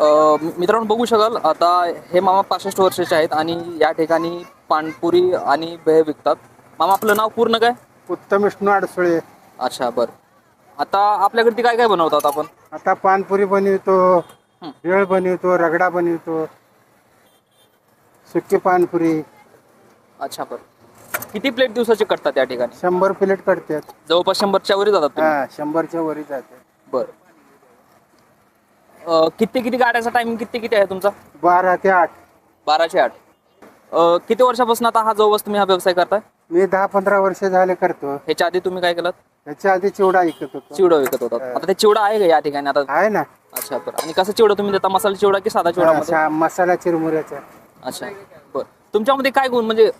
मित्रांनो बघू शकाल आता हे मामा 65 वर्षाचे आहेत आणि या ठिकाणी पानपुरी आणि भेळ विकतात. मामा आपलं नाव पूर्ण काय? उत्तम विष्णू अडसुळे. अच्छा बरं. आता आपल्याकडे काय काय बनवतात आपण? आता पानपुरी बनवतो, हं. भेळ बनवतो, रगडा बनवतो, सुकी पानपुरी. अच्छा बरं. किती प्लेट दिवसाचे करतात या ठिकाणी? 100 प्लेट करतात. जवळपास 100च्या वरी जातात तुम्ही? हा, 100च्या वरी जाते. बरं. किती किती गाड्याचा टायमिंग किती किती आहे तुमचा? 12 ते 8. 12 ते 8. किती वर्षापासून आता हा जवळपास तुम्ही हा व्यवसाय करताय? मी 10-15 वर्ष झाले करतो. ह्याच्या आधी तुम्ही काय केलं? त्याच्या आधी चिवडा ऐकत होतो. चिवडा विकत होता. आता ते चिवडा आहे का या ठिकाणी आता? आहे ना. अच्छा बरं. आणि कसं चिवडा तुम्ही देता? मसाला चिवडा की साधा चिवडा मध्ये? असा मसाला चिरमुऱ्याचा. अच्छा बरं. तुमच्यामध्ये काय गुण म्हणजे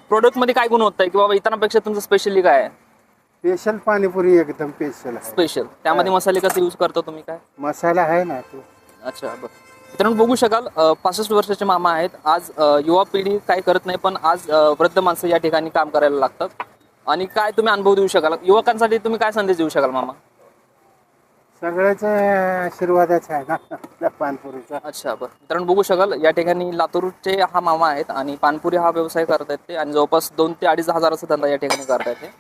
प्रोडक्ट मध्ये काय गुण होत आहे की बाबा इतरांपेक्षा तुमचं स्पेशली काय आहे? स्पेशल पाणीपुरी एकदम स्पेशल आहे. स्पेशल त्यामध्ये मसाले कसे यूज करता तुम्ही काय? मसाला आहे ना ते. अच्छा बरं. मित्रांनो बघू शकाल 65 वर्षाचे मामा आहेत. आज युवा पिढी काय करत नाही पण आज वृद्ध माणसं या ठिकाणी काम करायला लागतात. आणि काय तुम्ही अनुभव देऊ शकाल युवकांसाठी तुम्ही काय संदेश देऊ शकाल मामा? सगळ्याच आशीर्वादाचा आहे ना त्या पानपुरीचा. अच्छा बरं. मित्रांनो बघू शकाल या ठिकाणी लातूरचे हा मामा आहेत आणि पानपुरी हा व्यवसाय करत आहेत ते आणि जवळपास 2 ते 2.5 हजाराचा धंदा या ठिकाणी करत आहेत ते.